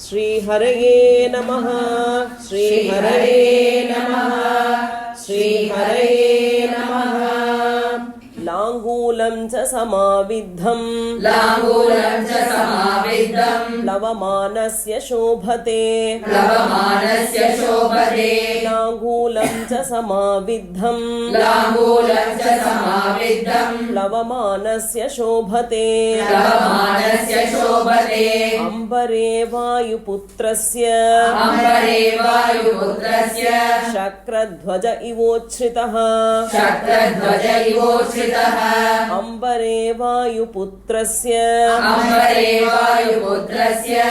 श्रीहरये नमः श्रीहरये नमः श्रीहरये नमः। लाङ्गूलं च समाविद्धं प्लवमानस्य शोभते लाङ्गूलं च समाविद्धं प्लवमानस्य शोभते अम्बरे वायुपुत्रस्य शक्रध्वज इवोच्छ्रितः अम्बरे वायुपुत्रस्य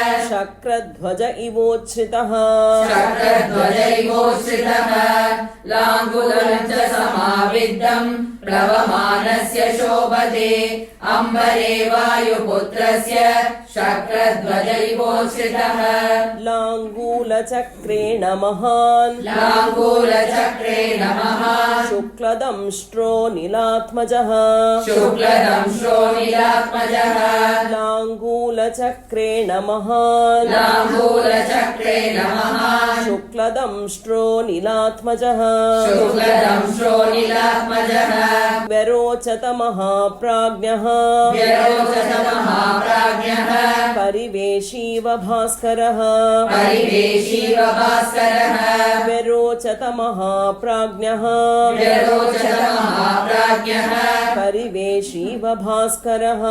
शक्रध्वज इवोच्छ्रितः लाङ्गूलं च समाविद्धं प्लवमानस्य शोभते अम्बरे वायुपुत्रस्य शक्रध्वज इवोच्छ्रितः लाङ्गूलचक्रेण महान् शुक्लदंष्ट्रो नीलात्मजः लाङ्गूलचक्रेण महान् शुक्लदंष्ट्रो नीलात्मजः व्यरोचत महाप्राज्ञः परिवेशीव भास्करः व्यरोचत महाप्राज्ञः परिवेशीव भास्करः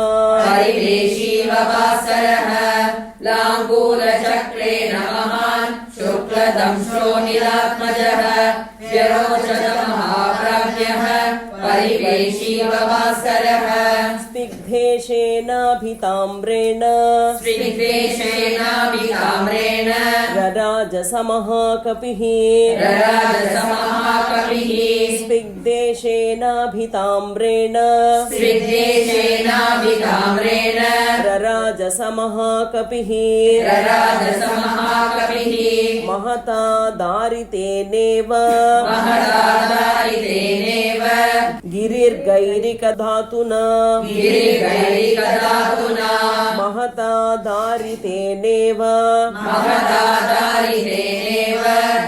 लाङ्गूलचक्रेण महान् शुक्लदंष्ट्रो नीलात्मजः व्यरोचत महाप्राज्ञः परिवेशीव भास्करः स्निग्धेशेनाभिताम्रेण रराजसमहाकपिः स्निग्धेशेनाभिताम्रेण रराजसमहाकपिः महता दारितेनेव गिरिर्गैरिकधातुना महता दारितेनेव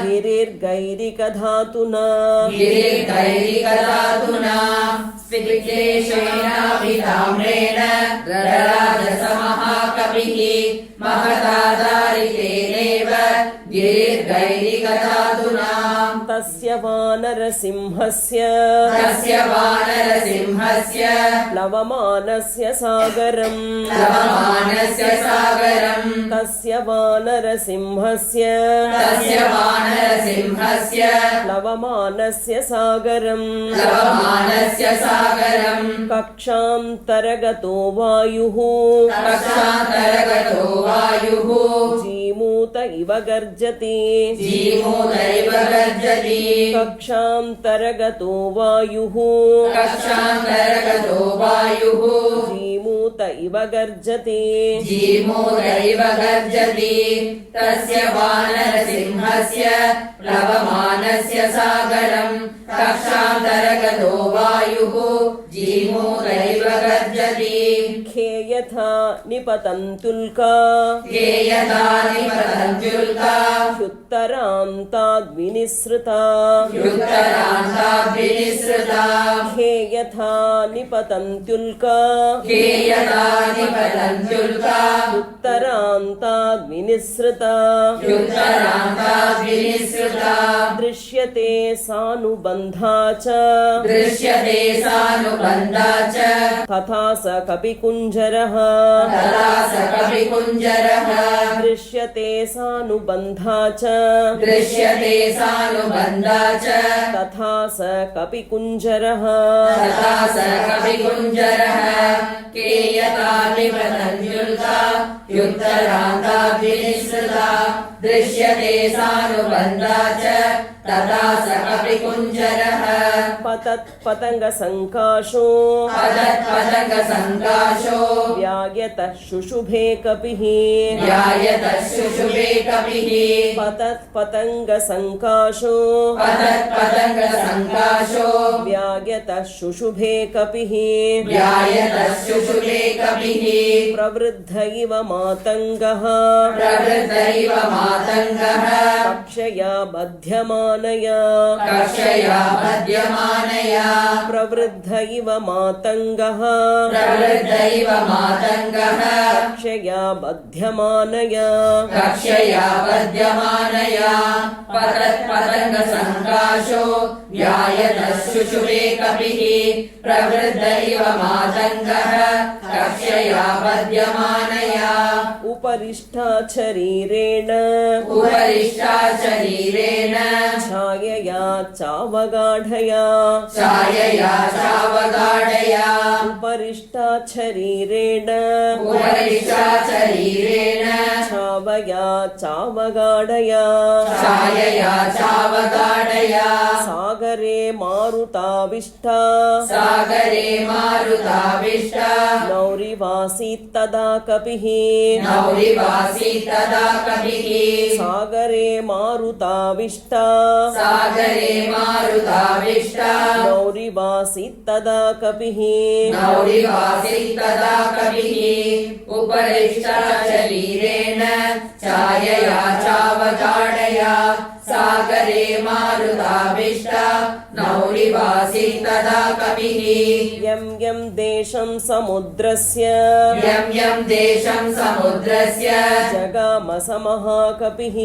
गिरिर्गैरिकधातुना स्निग्धेशेनाभिताम्रेण रराजसमहाकपिः महता दारितेनेव गिरिर्गैरिकधातुना तस्य वानरसिंहस्य प्लवमानस्य सागरम् तस्य वानरसिंहस्य प्लवमानस्य सागरम् कक्षान्तरगतो वायुः जीमूत इव गर्जति कक्षान्तरगतो वायुः जीमूत इव गर्जति तस्य वानरसिंहस्य प्लवमानस्य सागरम् कक्षान्तरगतो वायुः जीमूत इव गर्जति खेयथा निपतन्तुल्का ह्युत्तरान्ताद्विनिसृता खेयथा निपतन्तुल्का ह्युत्तरान्ताद्विनिसृता दृश्यते सानुबन्धा च तथा स कपिकुञ्जरः दृश्यते सानुबन्धा च तथा स कपिकुञ्जरः दृश्यते सानुबन्धा च तथा स कपिकुञ्जरः पतत्पतङ्गसङ्काशो पतत्पतङ्गसङ्काशो व्यायतः शुशुभे कपिः व्यायतः शुशुभे कपिः पतत्पतङ्गसङ्काशो पतत्पतङ्गसङ्काशो व्यायतः शुशुभे कपिः व्यायतः शुशुभे कपिः प्रवृद्ध इव मातङ्गः प्रवृत्त इव मातङ्गः कक्षया बध्यमानया कक्षया बध्यमानया प्रवृद्ध इव मातङ्गः प्रवृत्त इव मातङ्गः कक्षया बध्यमानया कक्षया बध्यमानया पतत्पतङ्गसङ्काशो व्यायतः शुशुभे कपिः प्रवृत्त इव मातङ्गः कक्षया बध्यमानया उपरिष्टात् शरीरेण उपरिष्टा शरीरेण छायया चावगाढया छायया चावगाढया उपरिष्टात् शरीरेण उपरिष्टा शरीरेण छावया चावगाढया छायया चावगाढया सागरे मारुताविष्टा सागरे मारुताविष्टा नौरिवासीत् तदा कपिः नौरिवासी तदा कपिः सागरे मारुताविष्टा सागरे मारुताविष्टा नौरिवासीत् तदा कपिः नौरिवासी तदा कपिः उपरिष्टा शरीरेण छायया चावगाढया सागरे मारुताविष्टा नौरिवासी तदा कपिः यं यं देशं समुद्रस्य यं यं देशं समुद्रस्य जगामस महाकपिः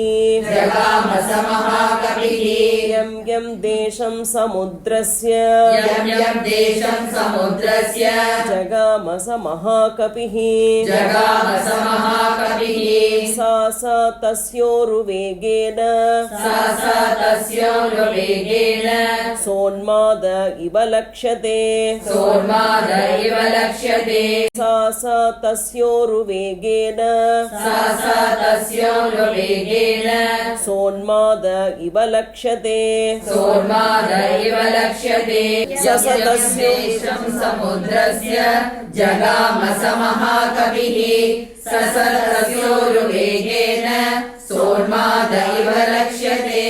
जगामस महाकपिः यं यं देशं समुद्रस्य यं यं देशं समुद्रस्य जगामस महाकपिः जगामस महाकपिः सा सा तस्योरुवेगेन सा तस्योर्वेगेन सोन्माद इव लक्ष्यते सोन्माद इव लक्ष्यते सा सा तस्योरुवेगेन सा तस्योर्वेगेन सोन्माद इव लक्ष्यते सोन्माद इव लक्ष्यते स तस्य देशं समुद्रस्य जगामस महाकपिः स तस्योर्वेगेन सोन्माद इव लक्ष्यते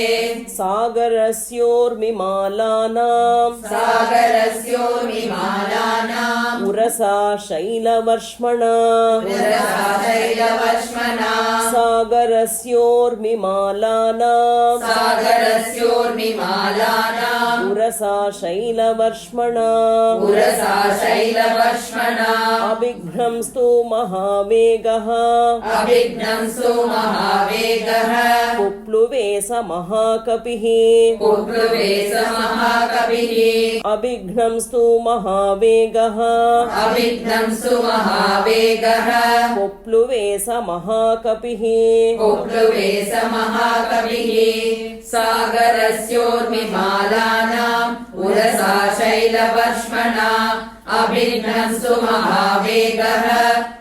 सागरस्योर्मिमालानां सागरस्योर्मिमालानाम् उरसा शैलवर्ष्मणा पुरसा शैलवर्ष्मणा सागरस्योर्मिमालानां सागरस्योर्मिमालानाम् उरसा शैलवर्ष्मणा पुरसा शैलवर्ष्मणा अभिघ्नंस्तु महावेगः अभिघ्नंस्तु महावेगः कुप्लुवे स महाकपिः कुप्लुवे स महाकपिः अभिघ्नंस्तु महावेगः अभिघ्नंस्तु महावेगः कुप्लुवे स महाकपिः कुप्लुवे स महाकपिः सागरस्योर्मिमालानाम् उरसा शैलवर्ष्मणा अभिघ्नंस्तु महावेगः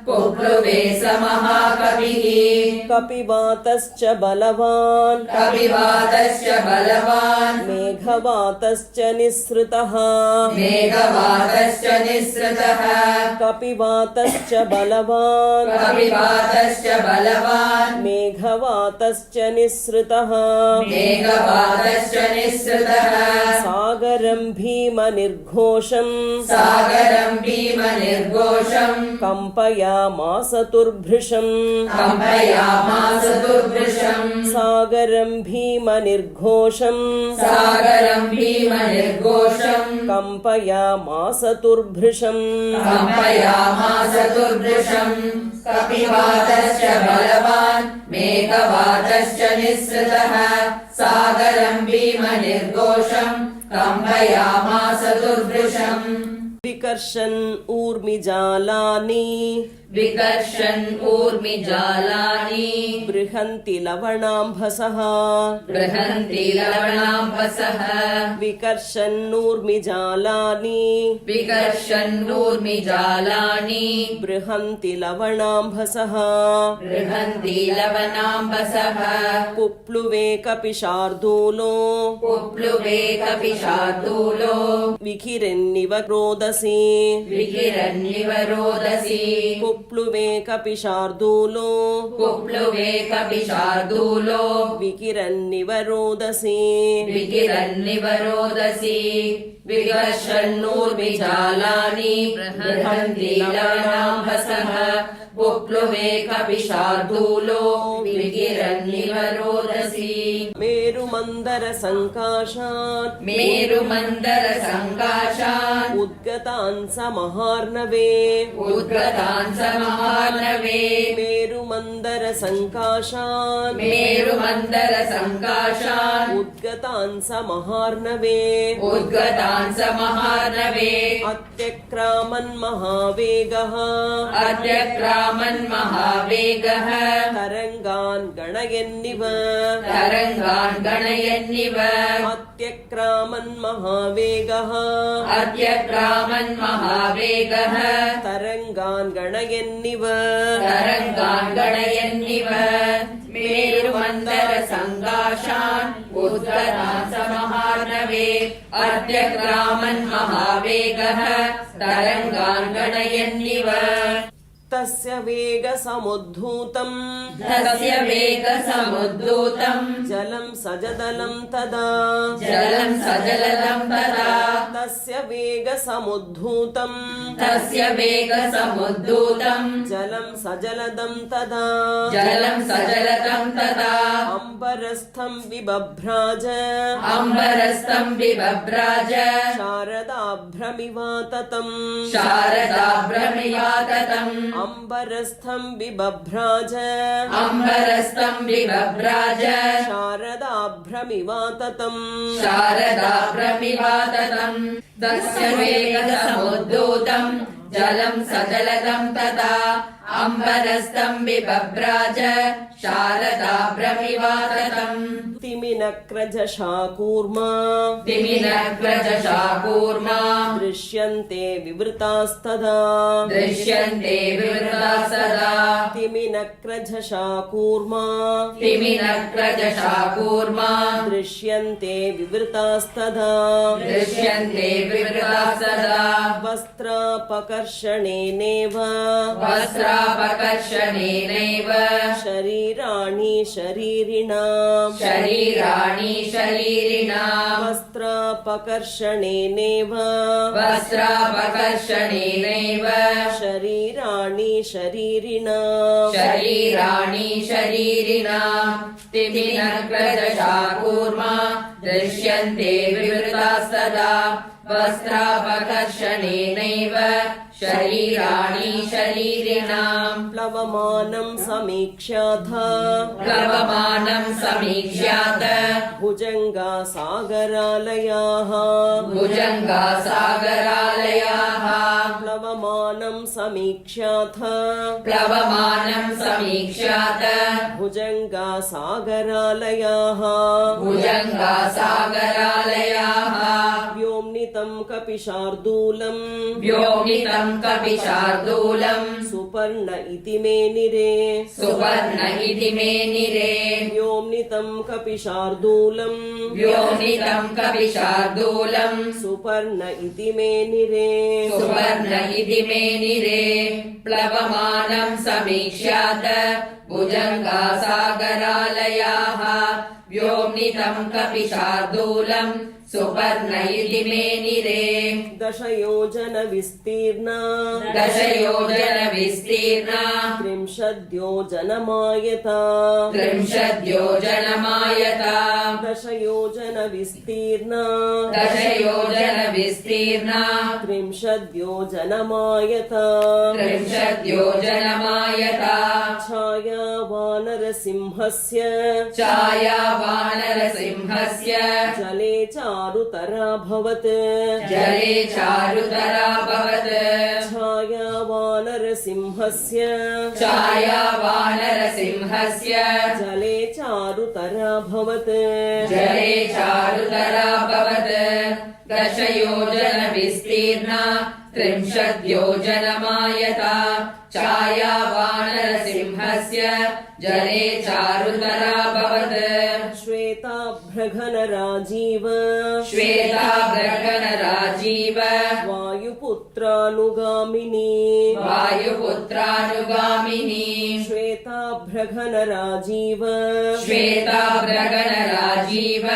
कुप्लुवे स महाकपिः कपिवातश्च बलवान् कपिवातश्च बलवान् मेघवातश्च निःसृतः मेघवातश्च निःसृतः कपिवातश्च बलवान् कपिवातश्च बलवान् मेघवातश्च निःसृतः मेघवातश्च निःसृतः सागरं भीमनिर्घोषम् सागरं भीमनिर्घोषम् कम्पयामास तुर्भृशम् कम्पयामास दुर्भृशम् सागरं भीमनिर्घोषम् सागरं भीमनिर्घोषम् कम्पयामास तुर्भृशम् कम्पयामास दुर्भृशम् कपिवातश्च बलवान् मेघवातश्च निःसृतः सागरं भीमनिर्घोषम् कम्पयामास दुर्भृशम् विकर्षन् ऊर्मिजालानि विकर्षन् ऊर्मिजालानि बृहन्ति लवणाम्भसः बृहन्ति लवणाम्भसः विकर्षन्नूर्मिजालानि विकर्षन्नूर्मिजालानि बृहन्ति लवणाम्भसः बृहन्ति लवणाम्भसः पुप्लुवे कपिशार्दूलो पुप्लुवे कपिशार्दूलो विकिरन्निव रोदसी विकिरन्निव रोदसी पुप्लुवे कपिशार्दूलो पुप्लुवे कपिशार्दूलो विकिरन्निव रोदसी विकिरन्निव रोदसी विकर्षन्नूर्मिजालानि बृहन्ति लवणाम्भसः पुप्लुवे कपिशार्दूलो विकिरन्निव रोदसी मेरुमन्दर सङ्काशात् मेरुमन्दर सङ्काशात् उद्गतान् समहार्णवे उद्गतान् समहार्णवे मेरुमन्दर सङ्काशात् मेरुमन्दर सङ्काशात् उद्गतान् समहार्णवे उद्गतान् समहार्णवे अत्यक्रामन् महावेगः अत्यक्रामन् महावेगः तरङ्गान् गणयन्निव तरङ्गान् गणयन्निव अत्यक्रामन् महावेगः अत्यक्रामन् महावेगः तरङ्गान् गणयन्निव तरङ्गान् गणयन्निव मेरुमन्दर सङ्काशान् उद्गतान् समहार्णवे अत्यक्रामन् महावेगः तरङ्गान् गणयन्निव तस्य वेगसमुद्धूतम् तस्य वेगसमुद्धूतम् जलं सजदलं तदा जलं सजलतं तदा तस्य वेगसमुद्धूतम् तस्य वेगसमुद्धूतम् जलं सजलदं तदा जलं सजलतं तदा अम्बरस्थं विबभ्राज अम्बरस्थं विबभ्राज शारदाभ्रमिवाततम् शारदाभ्रमिवाततम् अम्बरस्थं विबभ्राज अम्बरस्थं विबभ्राज शारदाभ्रमिवाततम् शारदाभ्रमिवाततम् तस्य वेगसमुद्धूतम् जलं सजलतं तदा अम्बरस्थं विबभ्राज शारदाभ्रमिवाततम् तिमिनक्रजशाकूर्मा तिमिनग्रजशाकूर्मा दृश्यन्ते विवृतास्तदा दृश्यन्ते विवृता सदा तिमिनक्रजशाकूर्मा तिमिनग्रजशाकूर्मा दृश्यन्ते विवृतास्तदा दृश्यन्ते विवृता सदा वस्त्रापकर्षणेनेव वस्त्रापकर्षणेनैव शरीराणि शरीरिणाम् शरीराणि शरीरिणाम् वस्त्रापकर्षणेनेव वस्त्रापकर्षणेनैव शरीराणि शरीरिणाम् शरीराणि शरीरिणाम् तिमिनग्रजशाकूर्मा दृश्यन्ते विवृता सदा वस्त्रापकर्षणेनैव शरीराणि शरीरिणाम् प्लवमानं समीक्ष्याथ प्लवमानं समीक्ष्यात भुजङ्गा सागरालयाः भुजङ्गा सागरालयाः प्लवमानं समीक्ष्याथ प्लवमानं समीक्ष्यात भुजङ्गा सागरालयाः भुजङ्गा सागरालयाः व्योम्नितं कपिशार्दूलम् व्योम्नितं कपिशार्दूलम् सुपर्ण इति मे निरे सुवर्ण इति मे निरे व्योम्नितं कपिशार्दूलम् व्योम्नितं कपिशार्दूलम् सुपर्ण इति मे निरे सुवर्ण इति मे निरे प्लवमानं समीक्ष्यात भुजङ्गा सागरालयाः व्योम्नितं कपिशार्दूलम् सुपर्ण इति मे निरे दशयोजन विस्तीर्णा दशयोजन विस्तीर्णा 30 योजनमायता 30 योजनमायता दशयोजन विस्तीर्णा दशयोजनविस्तीर्णा त्रिंशद्योजनमायता 30 योजनमायता छाया वानरसिंहस्य छाया वानरसिंहस्य जले चारुतराभवत् जले चारुतराभवत् छाया वानरसिंहस्य छाया वानरसिंहस्य जले चारुतराभवत् जले चारुतराभवत् 10 योजनविस्तीर्णा 30 योजनमायता छाया वानरसिंहस्य जले चारुतराभवत् श्वेताभ्रघनराजीव श्वेताभ्रघनराजीव वायुपुत्रानुगामिनी वायुपुत्रानुगामिनी श्वेताभ्रघनराजीव श्वेताभ्रघनराजीव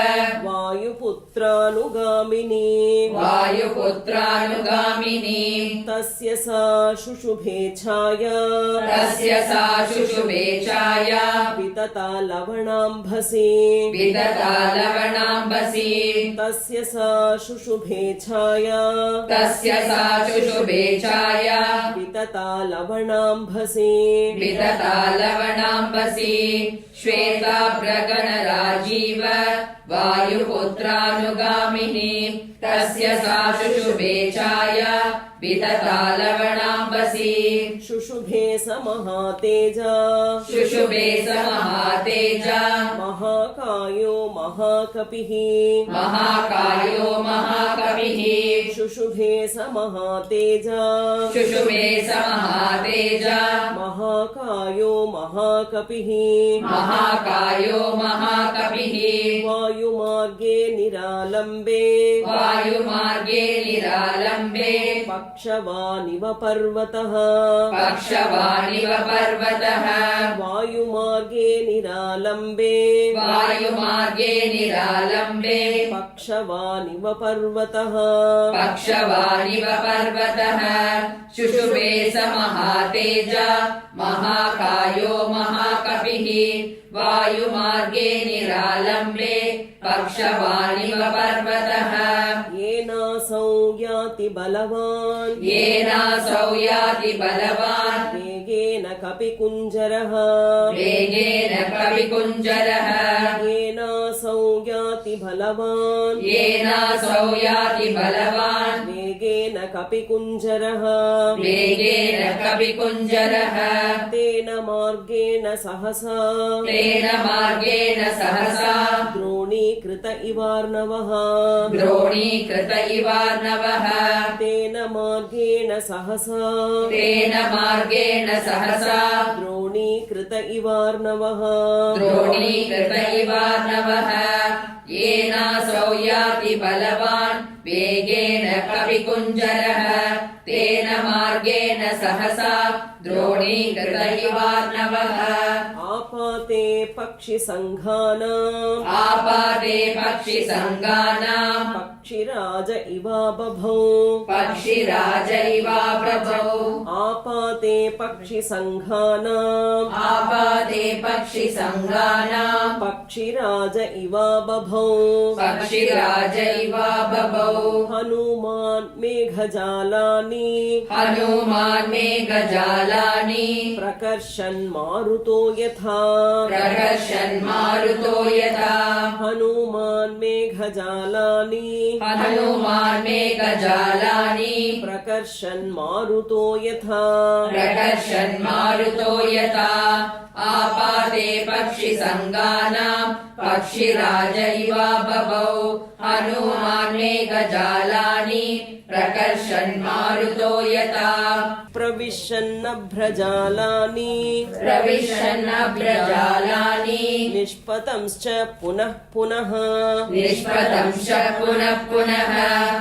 वायुपुत्रानुगामिनी वायुपुत्रानुगामिनी तस्य सा शुशुभे छाया तस्य सा शुशुभे छाया वितता लवणाम्भसि विदता लवणाम्बसि तस्य सा शुशुभे छाया तस्य सा शुशुभे छाया वितता लवणाम्भसि विदता लवणाम्बसि श्वेताभ्रघनराजीव वायुपुत्रानुगामिनी तस्य सा शुशुभे छाया विदता लवणाम्बसि शुशुभे स महातेजा शुशुभे स महातेजा महाकायो महाकपिः महाकायो महाकविः शुशुभे स महातेजा शुशुभे स महातेजा महाकायो महाकपिः महाकायो महाकविः वायुमार्गे निरालम्बे वायुमार्गे निरालम्बे पक्षवानिव पर्वतः पक्षवानिव पर्वतः वायुमार्गे निरालम्बे वायुमार्गे निरालम्बे पक्षवानिव पर्वतः पक्षवानिव पर्वतः शुशुभे स महातेजा महाकायो महाकपिः वायुमार्गे निरालम्बे पक्षवानिव पर्वतः येनासौ याति बलवान् येनासौ याति बलवान् वेगेन कपिकुञ्जरः वेगेन कविकुञ्जरः येनासौ याति बलवान् येनासौ याति बलवान् वेगेन कपिकुञ्जरः वेगेन कविकुञ्जरः तेन मार्गेण सहसा तेन मार्गेण सहसा द्रोणीकृत इवार्णवः द्रोणीकृत इवार्णवः तेन मार्गेण सहसा तेन मार्गेण सहसा द्रोणीकृत इवार्णवः द्रोणीकृत इवार्णवः येनासौ याति बलवान् वेगेन कविकुञ्जरः तेन मार्गेण सहसा द्रोणीकृत इवार्णवः आपाते पक्षिसङ्घानाम् आपाते पक्षिसङ्गानाम् पक्षिराज इवा बभौ पक्षिराज इवा प्रभौ आपाते पक्षिसङ्घानाम् आपाते पक्षिसङ्गानाम् पक्षिराज इवा बभौ पक्षिराज इवा बभौ हनुमान् मेघजालानि हनुमान् मेघजालानि प्रकर्षन् मारुतो यथा प्रकर्षन् मारुतो यथा हनुमान् मेघजालानि हनुमान् मेघजालानि प्रकर्षन् मारुतो यथा प्रकर्षन् मारुतो यथा आपाते पक्षिसङ्गानाम् पक्षिराज इवा बभौ हनुमान् मेघजालानि प्रकर्षन् मारुतो यथा प्रविशन्नभ्रजालानि प्रविशन्नभ्रजालानि निष्पतंश्च पुनः पुनः निष्पतंश्च पुनः पुनः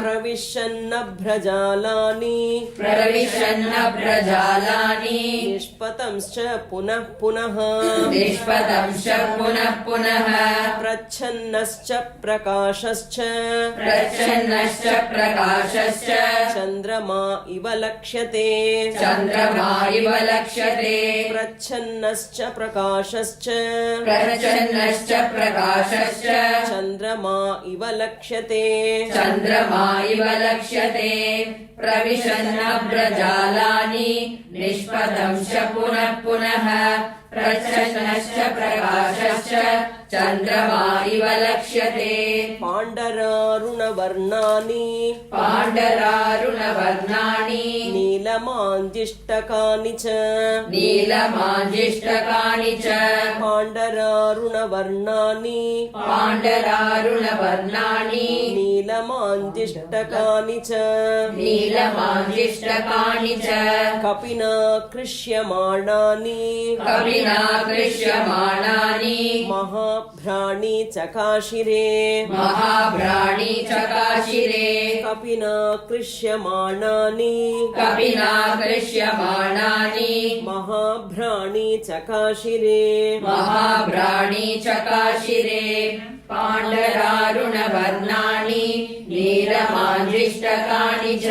प्रविशन्नभ्रजालानि प्रविशन्नभ्रजालानि निष्पतंश्च पुनः पुनः निष्पतंश्च पुनः पुनः प्रच्छन्नश्च प्रकाशश्च प्रच्छन्नश्च प्रकाशश्च चन्द्रमा इव लक्ष्यते चन्द्रमा इव लक्ष्यते प्रच्छन्नश्च प्रकाशश्च प्रच्छन्नश्च प्रकाशश्च चन्द्रमा इव लक्ष्यते चन्द्रमा इव लक्ष्यते प्रविशन्नभ्रजालानि निष्पतंश्च पुनः पुनः प्रच्छन्नश्च प्रकाशश्च चन्द्रमा इव लक्ष्यते पाण्डरारुणवर्णानि पाण्डरारुणवर्णानि नीलमाञ्जिष्टकानि च नीलमाञ्जिष्टकानि च पाण्डरारुणवर्णानि पाण्डरारुणवर्णानि नीलमाञ्जिष्टकानि च नीलमाञ्जिष्टकानि च कपिना कृष्यमाणानि कविना कृष्यमाणानि महाभ्राणि चकाशिरे महाभ्राणि चकाशिरे कपिना कृष्यमाणानि कविना कृष्यमाणानि महाभ्राणि चकाशिरे महाभ्राणि चकाशिरे पाण्डरारुणवर्णानि नीलमाञ्जिष्टकानि च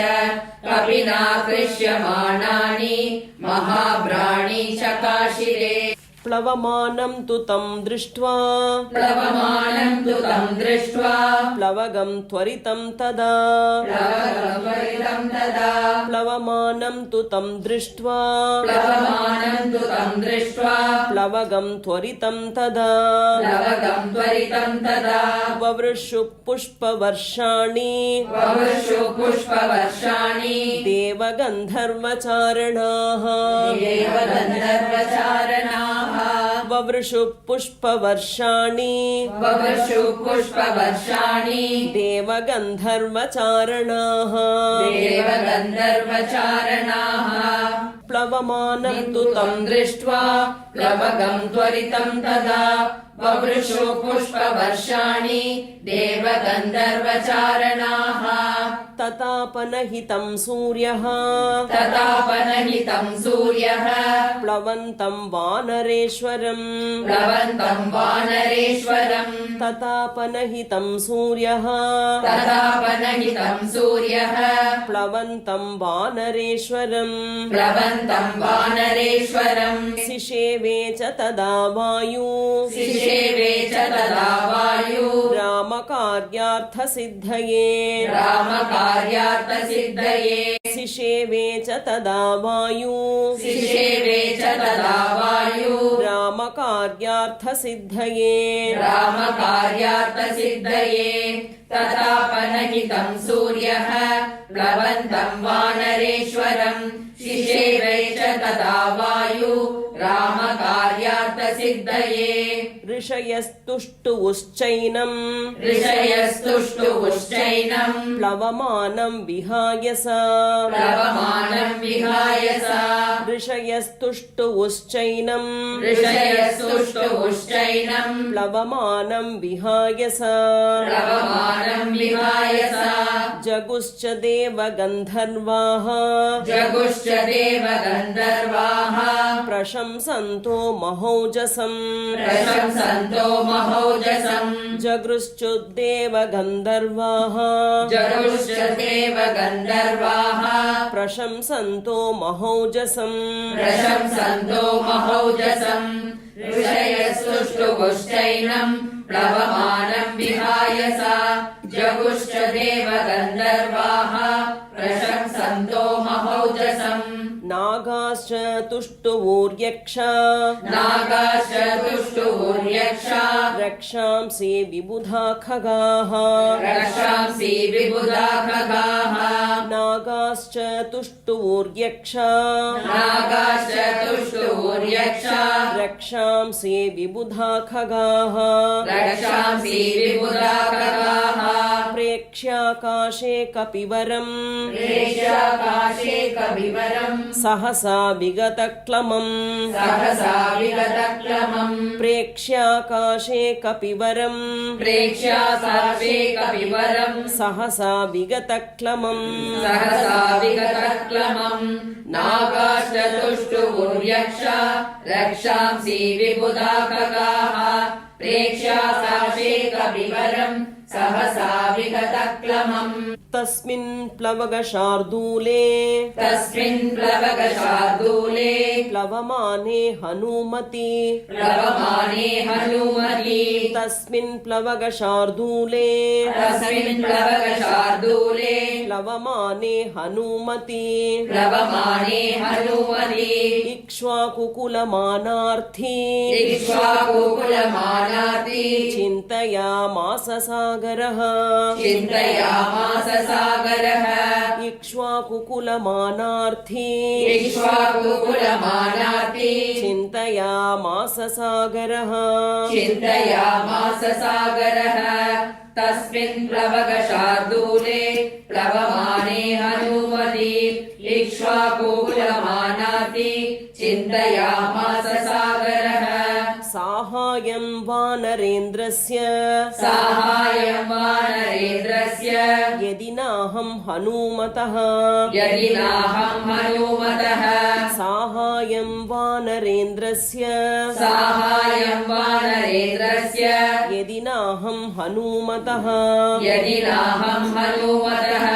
कविना कृष्यमाणानि महाभ्राणि चकाशिरे प्लवमानं तु तं दृष्ट्वा प्लवमानं तु तं दृष्ट्वा प्लवगं त्वरितं तदा प्लवगं तदा प्लवमानं तु तं दृष्ट्वा प्लवमानं तु तं दृष्ट्वा प्लवगं त्वरितं तदा प्लवगं त्वरितं तदा ववृषु पुष्पवर्षाणि ववृषु पुष्पवर्षाणि देवगन्धर्वचारणाः देवगन्धर्वचारणाः ववृषु पुष्पवर्षाणि ववृषु पुष्पवर्षाणि देवगन्धर्वचारणाः देवगन्धर्वचारणाः प्लवमानं तु तं दृष्ट्वा प्लवगं त्वरितं तदा ववृषु पुष्पवर्षाणि देवगन्धर्वचारणाः ततापनहितं सूर्यः ततापनहितं सूर्यः प्लवन्तं वानरेश्वरम् प्लवन्तं वानरेश्वरम् ततापनहितं सूर्यः ततापनहितं सूर्यः प्लवन्तं वानरेश्वरम् प्लवन्तं वानरेश्वरम् सिषेवे च तदा वायु शिशेवे च तदा वायु रामकार्यार्थसिद्धये रामकार्यार्थसिद्धये सिषेवे च तदा वायु शिशेवे च तदा वायु रामकार्यार्थसिद्धये रामकार्यार्थसिद्धये ततापनहितं सूर्यः प्लवन्तं वानरेश्वरम् शिशेवे च तदा वायु रामकार्यार्थसिद्धये ऋषयस्तुष्टुवुश्चैनम् ऋषयस्तुष्टुवुश्चैनम् प्लवमानं विहाय सा प्लवमानं विहाय सा ऋषयस्तुष्टुवुश्चैनम् ऋषयस्तुष्टुवुश्चैनम् प्लवमानं विहाय सा प्लवमानं विहाय सा जगुश्च देवगन्धर्वाः जगुश्च देवगन्धर्वाः प्रशंसन्तो महौजसम् प्रशंसन्तो महौजसम् जगृश्चुद्देवगन्धर्वाः जगुश्च देवगन्धर्वाः प्रशंसन्तो महौजसम् प्रशंसन्तो महौजसम् ऋषयस्तुष्टुवुश्चैनम् प्लवमानं विहाय सा जगुश्च देवगन्धर्वाः प्रशंसन्तो महौजसम् नागाश्च तुष्टुवोर्यक्षा नागाश्च तुष्टुवुर्यक्षा रक्षांसि विबुधा खगाः रक्षांसि विबुधा खगाः नागाश्च तुष्टुवोर्यक्षा नागाश्च तुष्टुवुर्यक्षा रक्षांसि विबुधा खगाः रक्षांसि विबुधा खगाः प्रेक्ष्याकाशे कपिवरम् प्रेक्ष्याकाशे कविवरम् सहसा विगतक्लमम् सहसा विगतक्लमम् प्रेक्ष्याकाशे कपिवरम् प्रेक्ष्याकाशे कविवरम् सहसा विगतक्लमम् सहसा विगतक्लमम् नागाश्च तुष्टुवुर्यक्षा रक्षांसि विबुधा खगाः प्रेक्ष्याकाशे कविवरम् सहसा विगतक्लमम् तस्मिन् प्लवगशार्दूले तस्मिन् प्लवगशार्दूले प्लवमाने हनूमति प्लवमाने हनुमति तस्मिन् प्लवगशार्दूले तस्मिन् प्लवगशार्दूले प्लवमाने हनूमति प्लवमाने हनुमति इक्ष्वाकुकुलमानार्थी इक्ष्वाकुकुलमानाति चिन्तयामास सागरः चिन्तयामास सागरः इक्ष्वाकुकुलमानार्थी इक्ष्वाकुकुलमानाति चिन्तयामास सागरः चिन्तयामास सागरः तस्मिन् प्लवगशार्दूले प्लवमाने हनुमति इक्ष्वाकुकुलमानाति चिन्तयामास सागरः साहाय्यं वानरेन्द्रस्य साहाय्यं वानरेन्द्रस्य यदि नाहं हनूमतः यदि नाहं हनुमतः साहाय्यं वानरेन्द्रस्य साहाय्यं वानरेन्द्रस्य यदि नाहं हनूमतः यदि नाहं हनुमतः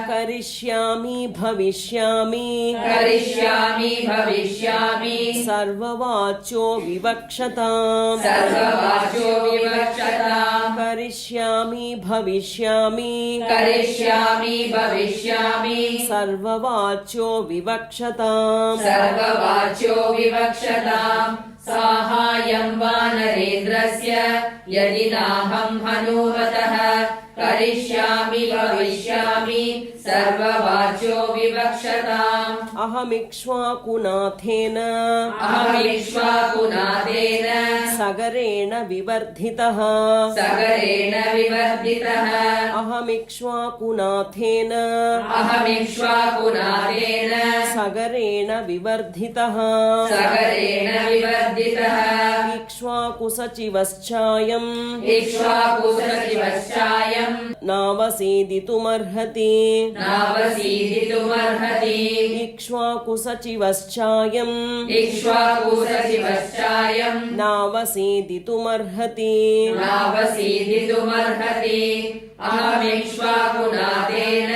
करिष्यामि भविष्यामि करिष्यामि भविष्यामि सर्ववाच्यो विवक्षताम् सर्ववाचो विवक्षताम् करिष्यामि भविष्यामि करिष्यामि भविष्यामि सर्ववाच्यो विवक्षताम् सर्ववाचो विवक्षताम् साहाय्यं वानरेन्द्रस्य यदि नाहं हनुमतः करिष्यामि भविष्यामि सर्ववाचो विवक्षताम् अहमिक्ष्वाकुनाथेन अहमिक्ष्वाकुनाथेन सगरेण विवर्धितः सगरेण विवर्धितः अहमिक्ष्वाकुनाथेन अहमिक्ष्वाकुनाथेन सगरेण विवर्धितः सगरेण विवर्धितः इक्ष्वाकुसचिवश्चायम् इक्ष्वाकुसचिवश्चायम् नावसेदितुमर्हति नावसीदितुमर्हति इक्ष्वाकुसचिवश्चायम् इक्ष्वाकुसचिवश्चायम् नावसेदितुमर्हति नावसीदितुमर्हति अहमिक्ष्वाकुनाथेन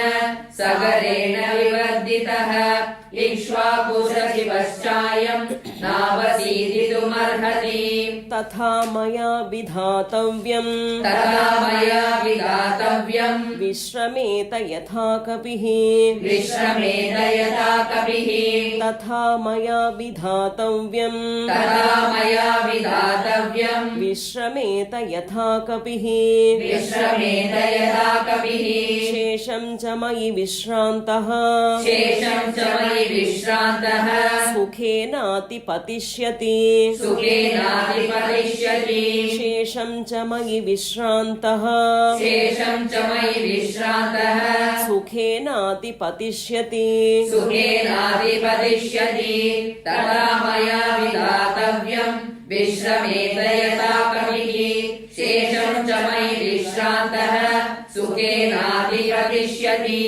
सगरेण विवर्धितः इक्ष्वाकुसचिवश्चायम् नावसीदितुमर्हति तथा मया विधातव्यम् तथा मया विधातव्यम् विश्रमेत यथा कपिः विश्रमेत यथा कपिः तथा मया विधातव्यम् तथा मया विधातव्यम् विश्रमेत यथा कपिः विश्रमेत यथा कपिः शेषं च मयि विश्रान्तः शेषं च मयि विश्रान्तः सुखेनातिपतिष्यति सुखेनाधिपतिष्यति शेषं च मयि विश्रान्तः शेषं च मयि विश्रान्तः सुखेनातिपतिष्यति सुखेनाधिपतिष्यति तथा मया विधातव्यम् विश्रमेत यथा कपिः शेषं च मयि विश्रान्तः सुखेनाधिपतिष्यति।